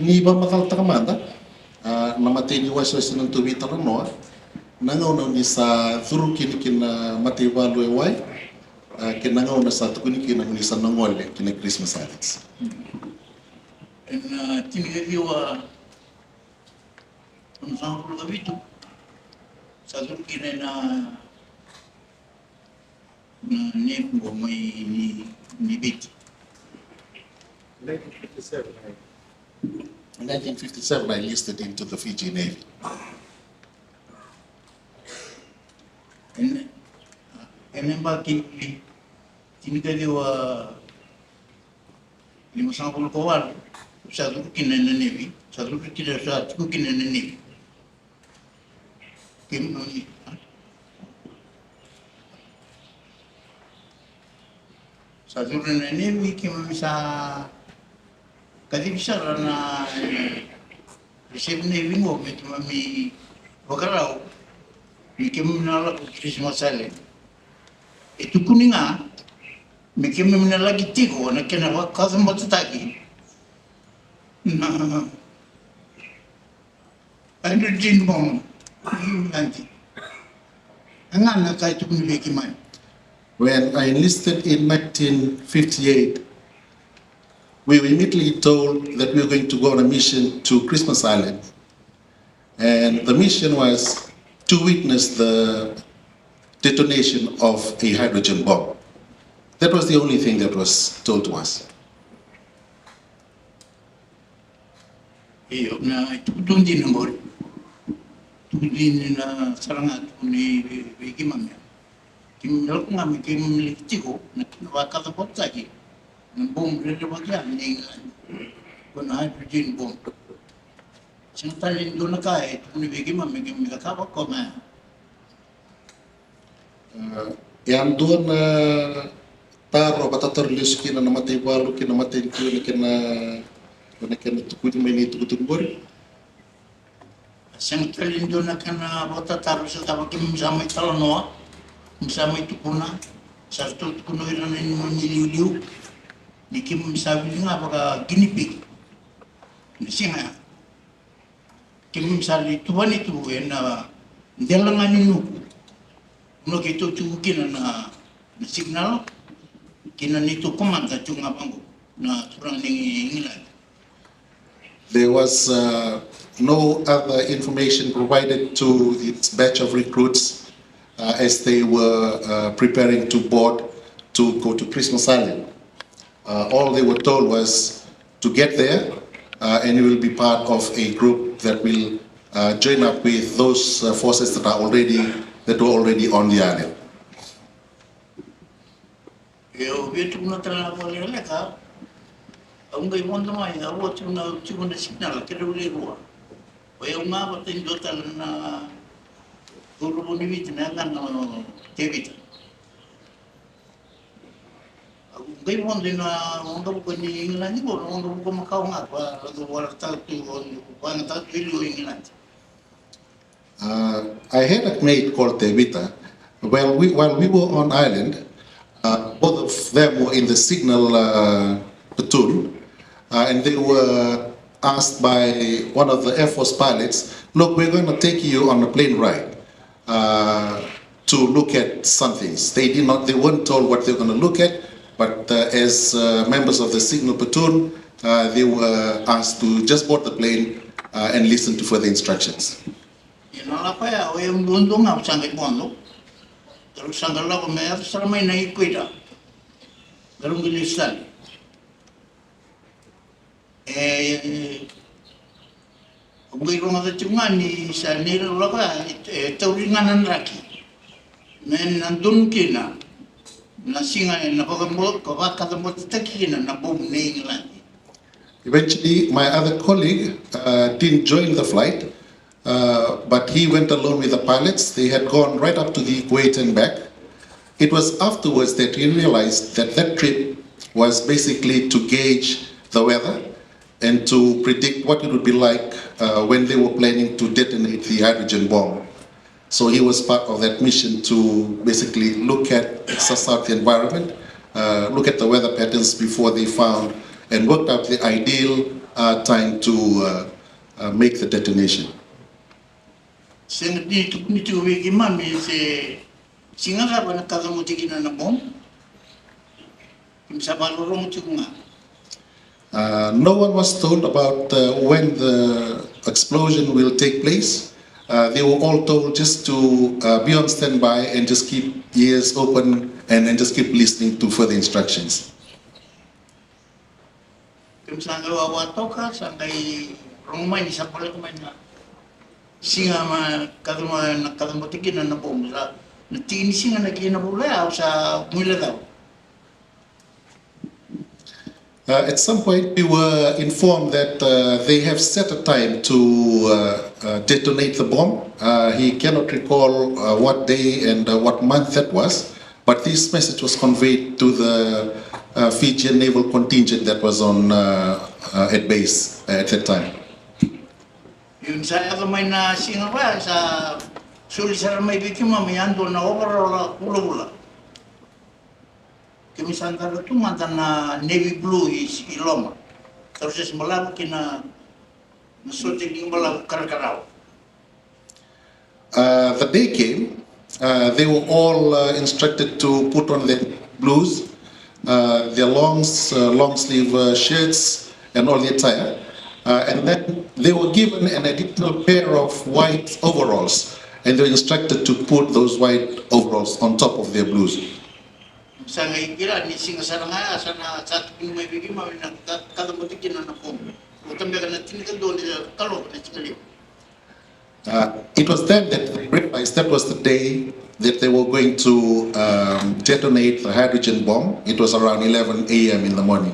Ni ba makal takamanda namatay ni wasa ng tuwita na noa nangaw ni sa thuru kini kina mati walu e wai kinangaw na sa tukuni kina ni sa nangole kina Christmas Alex. En tinigawa ang sangkul kabito sa thuru kina na nepo may ni biti. 1957. In 1957, I enlisted into the Fiji Navy. En ba tinigawa lima sangkul kawal sa thuru kina na Navy, sa thuru kina na Navy. Sa thuru na Navy kima sa kadibisara na receive Navy mo met mami wakarao mi kima minala ko Christmas sale itu kuninga mi kima minala gitiko na kena wakasa matataki na ano din mo nanti angana kay tu kuni beki man. When I enlisted in 1958, we were immediately told that we were going to go on a mission to Christmas Island. And the mission was to witness the detonation of a hydrogen bomb. That was the only thing that was told to us. Iyo na tutundi na mo. Tutundi na sarangat ni beki man. Kim ko nga mi kim litiko na wakatapot taki. Ng bomb rin bagya ni England. Kung hydrogen bomb. Sintalin doon na kaya, kung nabigyan mo, may kakabak ko na. Yan doon na taro patatorlis kina namatay walo kina namatay kina tukudi may nitukutungbori. Sintalin doon na kana batataro sa tawag kim samay talanoa, kim samay tukuna, sa tukuna rin na yung niliw-liw. Ni kim sabi nga baka ginipig. Kasi nga, kim sabi tuwan ito na dalangan nyo. Kung ito tukin na signal, kinanito kumanda yung abango na turang ng England. There was no other information provided to its batch of recruits as they were preparing to board to go to Christmas Island. All they were told was to get there and you will be part of a group that will join up with those forces that were already on the island. Eu vejo na trabalho legal. Ang gay mo naman ay awat yung na signal kaya uli ruwa. O yung mga batin dotal na puro mo ni Vita na lang TV. Ang gay mo din na ang gabo ko ni England mo, ang gabo ko Macau nga pa wala ta England. I had a mate called Tevita. While we were on island, both of them were in the signal platoon, and they were asked by one of the Air Force pilots, look, we're going to take you on a plane ride to look at some things. They weren't told what they were going to look at, but as members of the signal platoon, they were asked to just board the plane and listen to further instructions. Inalapaya o yung mundo nga sangkit mo. Terus sangkal ako may saramay na ikuita. Garong gilistan. Kung gay ko matatungan ni sa nilala ka, tauringan ng raki. Men nandun kina, nasinga na pagkakamot takina na bom na England. Eventually, my other colleague didn't join the flight. But he went alone with the pilots. They had gone right up to the equator and back. It was afterwards that he realized that that trip was basically to gauge the weather and to predict what it would be like when they were planning to detonate the hydrogen bomb. So he was part of that mission to basically look at, suss out the environment, look at the weather patterns before they found and worked out the ideal time to make the detonation. Sing ni tu wiki mami se singa ka bana ka mo tikina na bom. Kim sa balurong tukunga. No one was told about when the explosion will take place. They were all told just to be on standby and just keep ears open and just keep listening to further instructions. Kim sa nga wa toka sa kay romai sa pala ko na singa ma ka mo tikina na bom sa na tini singa na kina bula sa mula daw. At some point, we were informed that they have set a time to detonate the bomb. He cannot recall what day and what month that was, but this message was conveyed to the Fijian naval contingent that was on at base at that time. Yun sa kamay na singa ba sa suli sa may biktima may ando na overall pula. Kami santara tu mantan na navy blue is iloma. Terus semalam kena masuk di malam kar-karau. The day came, they were all instructed to put on their blues, their long sleeve shirts and all the attire. And then they were given an additional pair of white overalls, and they were instructed to put those white overalls on top of their blues. Sa ngay kira ni singa saranga sana satu kini may biktima na kada motikin na pom. Utambe ka na tinikal doon sa kalo na tingali. It was then that they realized that was the day that they were going to detonate the hydrogen bomb. It was around 11 a.m. in the morning.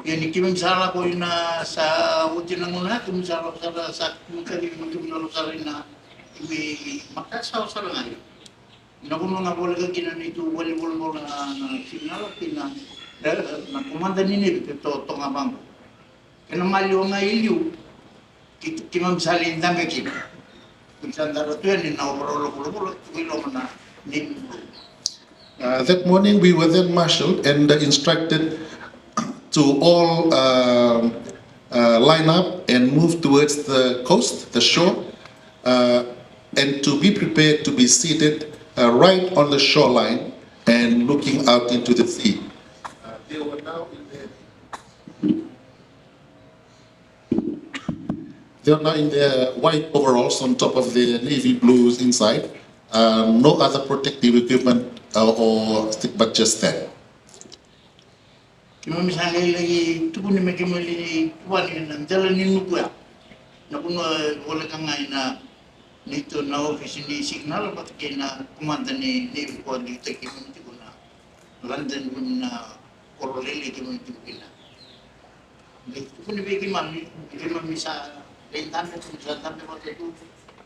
Yan ikimim sala ko na sa utin ng una, kimim sala ko sa kali kimim lalo sa rin na imi makasaw sa langayo. Nakuno na bola ka kinanito volleyball na signal pina na komanda ni to nga bang. Kaya maliw nga iliw kimam salin dami kin. Kumsan daro to yan na overall kilo na ni. That morning we were then marshaled and instructed to all line up and move towards the coast, the shore, and to be prepared to be seated right on the shoreline and looking out into the sea. They were now in their white overalls on top of the navy blues inside. No other protective equipment but just that. Kima misalnya lagi tu pun mereka meli tuan yang jalan ni nukua. Nak pun boleh kangai na nito na office ni signal pat kena komanda ni ko di tekim ti kuna. London pun na koroleli kima ti kuna. Ni pun bagi mami kima misa lentan tu misa tampe waktu tu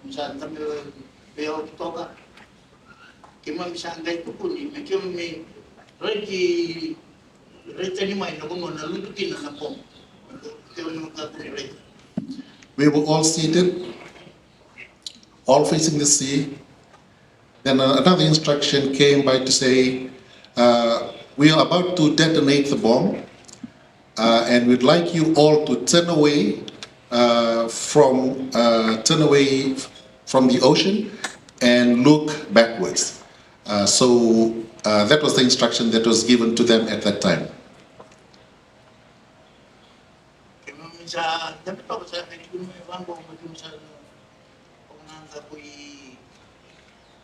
misa tampe beo toka. Kima misa ngai tu pun ni mereka me ready we were all seated, all facing the sea. Then another instruction came by to say, we are about to detonate the bomb, and we'd like you all to turn away from the ocean and look backwards. So that was the instruction that was given to them at that time.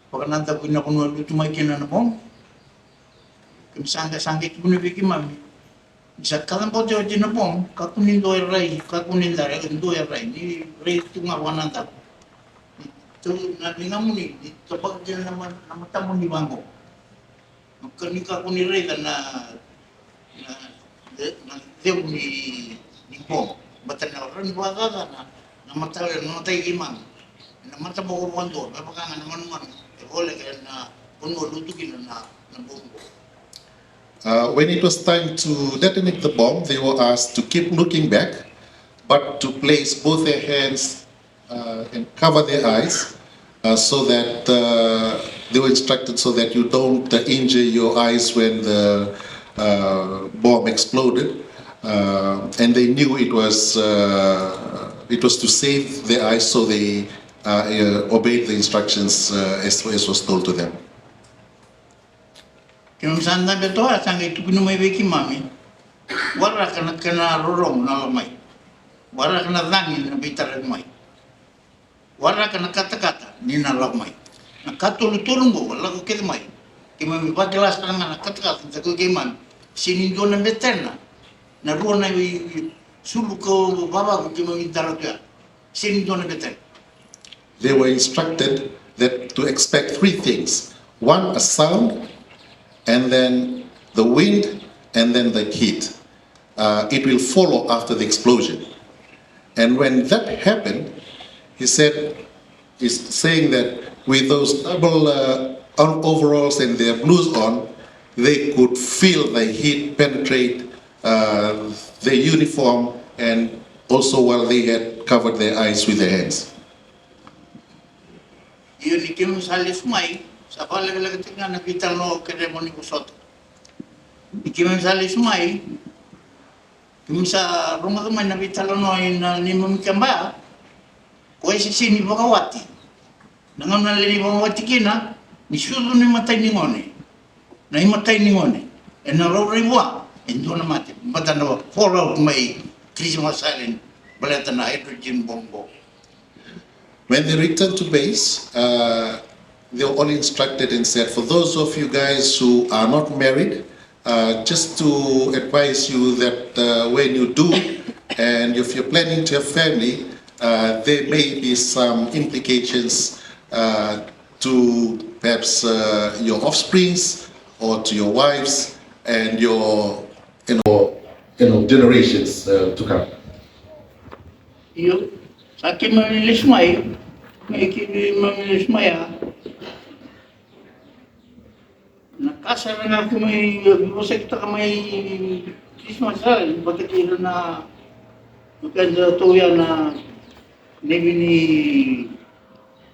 Pagkananta ko na kuno luto may kinanapong. Sangka-sangka ko na bigi mami. Sa kalampo tiyo dinapong, kakunin do ray, kakunin dara, do ray, ni ray tu nga wananta. Ito na mo ni, ito pag dyan naman namata mo ni Bango. Magkanika ko ni ray na dew ni Bong. Bata na rin buwaka na namatay imang. Namata mo ko wando, napaka nga naman. Wala kaya na puno lutukin na bombo. When it was time to detonate the bomb, they were asked to keep looking back, but to place both their hands and cover their eyes, so that they were instructed so that you don't injure your eyes when the bomb exploded, and they knew it was to save their eyes, so they obeyed the instructions as was told to them. Kung saan na beto sang itu kuno may beki mami. Wala kana rorong na lamay. Wala kana dangin na bitar mai. Wala kana kata-kata ni na lamay. Nakatulong go wala ko kid mai. Kima mi paglas na nga kata-kata sa ko giman. Sinindo na beterna. Na ruo na sulu ko baba ko kima mi daraga. Sinindo na beter. They were instructed that to expect three things: one, a sound, and then the wind, and then the heat. It will follow after the explosion. And when that happened, he's saying that with those double overalls and their blues on, they could feel the heat penetrate their uniform, and also while they had covered their eyes with their hands. Yun ikim salis mai. Sa palaga tingnan nakita no keremoni kusot. Ikim salis mai. Kimsa rumah kemana nakita no na ni mamikamba. Ko isi sini bakawati. Nangam na lili bakawati kina ni sudu ni matay ni ngone. Na imatay ni ngone. E na roribwa endo na mate. Mata na follow mai Christmas Island baleta na hydrogen bombo. When they returned to base, they were all instructed and said, for those of you guys who are not married, just to advise you that when you do, and if you're planning to have family, there may be some implications to perhaps your offsprings or to your wives and your generations to come. Yo, sakit memilis mai, memilis maya. Nakasar na ako may busa kita may Christmas ay pagkatira na maganda tuya na Navy ni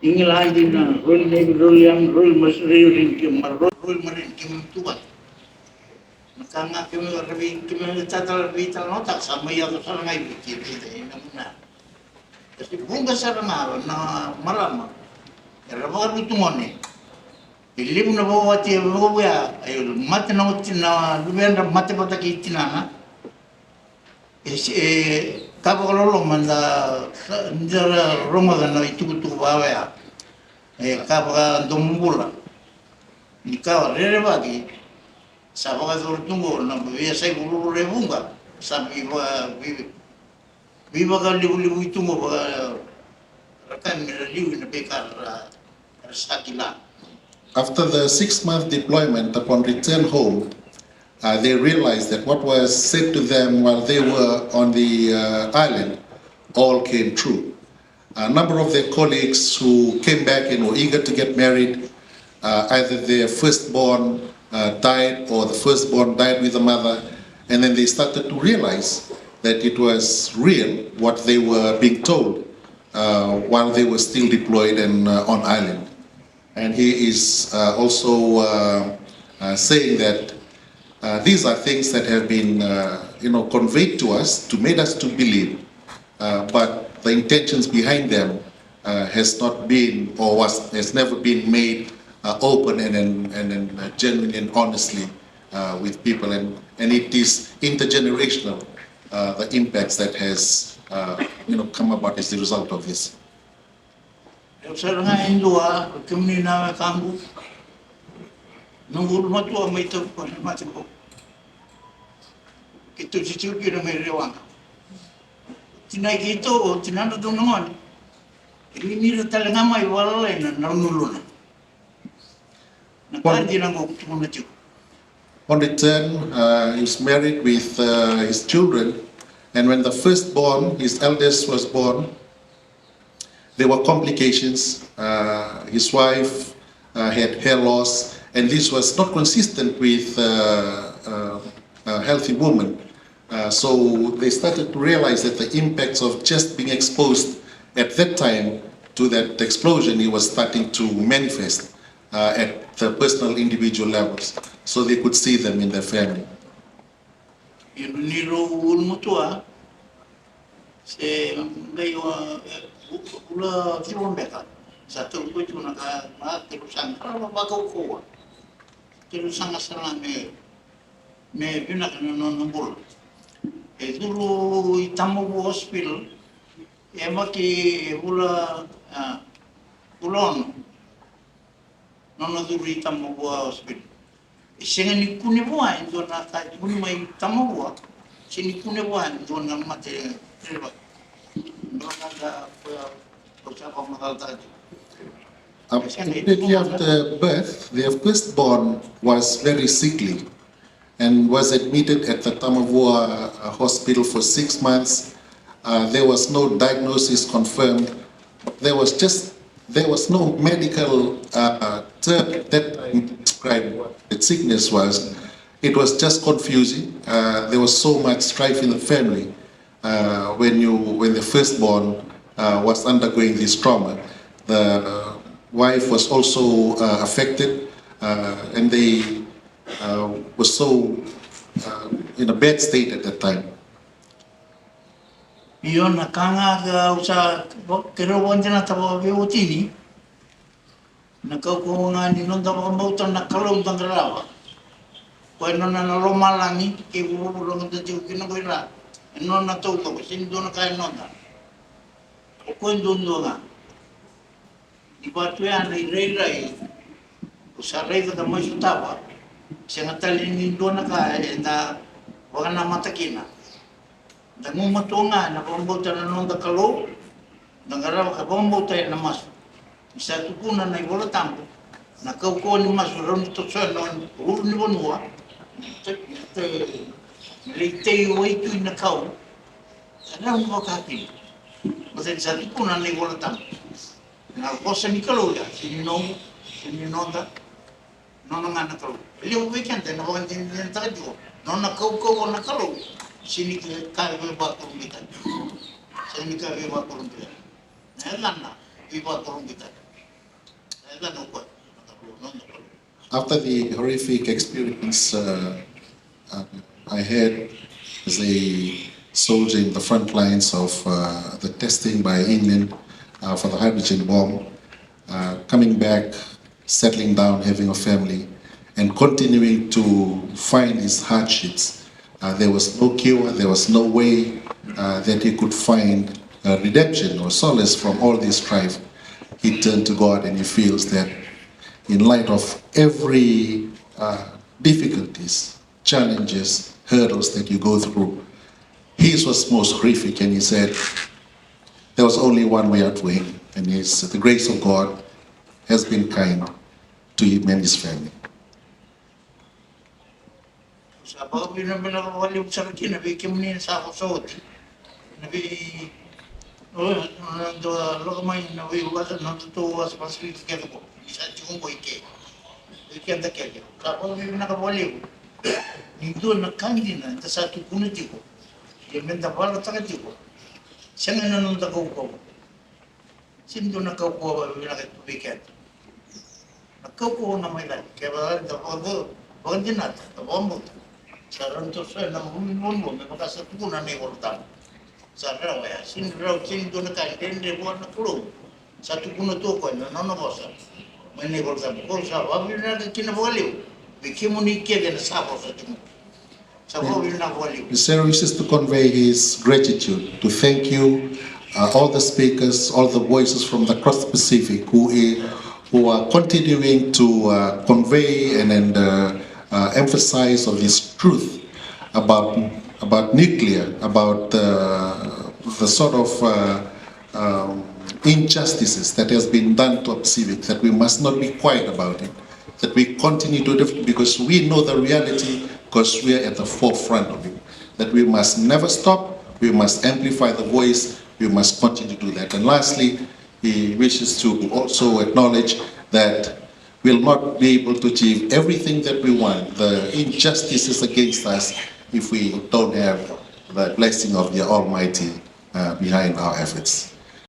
Inglahan din na Royal Navy Royal Marine kim tuwa. Nakanga kim rabi kim tatal vital notak sama ya to sa ngai bikir ite na. Kasi bunga sa na marama. Era baru tungone. Ilim na bawa ti bawa ayo mate na utina lubenda mate pata ki tinana. Kabololo manda ndara Roma na itu bawa ya. Kabga dombula. Ikaw rere bagi. Sabaga tunggu na biasa bulu rebunga. Sabi Viva ka libu itu mo ba rakan libu na bekar sakila. After the 6-month deployment, upon return home, they realized that what was said to them while they were on the island all came true. A number of their colleagues who came back and were eager to get married, either their firstborn died or the firstborn died with the mother, and then they started to realize that it was real what they were being told while they were still deployed and on island. And he is also saying that these are things that have been conveyed to us to make us to believe, but the intentions behind them has not been or has never been made open and genuine and honestly with people, and it is intergenerational, the impacts that has come about as a result of this. Sa nga indua kami na kambu nungul matua may to matiko. Kito situ kira may rewang. Tinay kito o tinano dong ngon. Ini mira talaga may wala na nanulo na. Nakandi na ko tumunati. On return, he was married with his children, and when the firstborn, his eldest, was born, there were complications. His wife had hair loss, and this was not consistent with a healthy woman. So they started to realize that the impacts of just being exposed at that time to that explosion, it was starting to manifest at the personal individual levels, so they could see them in their family. Yun niro ulmutua se ngayon ula tiwon beka sa tu ko tu naka ma tirusan kalau bagaw ko tirusan asala me yuna kana no nambul e dulu itamo hospital e maki ula ulon no dulu itamo hospital senga ni kune boa ndo na ta kune mai tamo boa sini kune boa ndo na mate treba ndo na da ko cha ko ma ta Immediately after birth, their firstborn was very sickly and was admitted at the Tamavua hospital for 6 months. There was no diagnosis confirmed. There was no medical term at that time to describe what the sickness was. It was just confusing. There was so much strife in the family when the firstborn was undergoing this trauma. The wife was also affected, and they were so in a bad state at that time. Iyon nakanga ga usa kero wonte na tabo be utini nakau ko nga ni non tabo mauta nakalong tangrawa ko no na no malangi ke bu lo ngata ju kino ko ira no na to ko sin do na kai no da ko ndo ndo nga di batu ya ni rei usa rei da mo taba se ngatali ni do na ka da wana matakina da mo matunga na pambota na nonda kalo da ngarawa ka pambota na mas isa tukuna na ibola tampo na kauko ni mas ron to so non ur ni bonua te leite wai tu na kau ana mo ka pi mas isa tukuna na ibola tampo na cosa ni kalo ya si ni nonda non nga na kalo ele o weekend na bo ntin ta jo non na kauko na kalo sini ka ba turun kita sini ka ba turun kita na ba turun kita na ko After the horrific experience I had as a soldier in the front lines of the testing by England for the hydrogen bomb, coming back, settling down, having a family, and continuing to find these hardships, there was no cure, there was no way that he could find redemption or solace from all this strife. He turned to God and he feels that in light of every difficulties, challenges, hurdles that you go through, his was most horrific, and he said there was only one way out for him, and the grace of God has been kind to him and his family. Apa bina wali usarki na bi kimni sa sot na bi do lo mai na bi wasa na to was pasri ke ko sa chung ko ike anda ke apa bina ka wali ni do na kandi na ta sa tu kunti ko ye men da wala ta ti ko senga na non ta ko sin do na ko bina ka bi ke na ko na mai da ke ba da ko dinat da bombo Saran to sa na mun me makasa tukuna ni volta. Sarra wa sin raw sin do na kan dende bo na kulu. Sa tukuna to ko na no bosa. Mene volta ko sa wa bi na kina boliu. Bi kimuni ke na sa bosa tumu. Sa ko bi na boliu. The Seru wishes to convey his gratitude, to thank you, all the speakers, all the voices from across the Pacific who are continuing to convey and emphasize on this truth about nuclear, about the sort of injustices that has been done to our Pacific, that we must not be quiet about it, that we continue to do, because we know the reality, because we are at the forefront of it, that we must never stop, we must amplify the voice, we must continue to do that. And lastly, he wishes to also acknowledge that we'll not be able to achieve everything that we want, the injustices against us, if we don't have the blessing of the Almighty behind our efforts.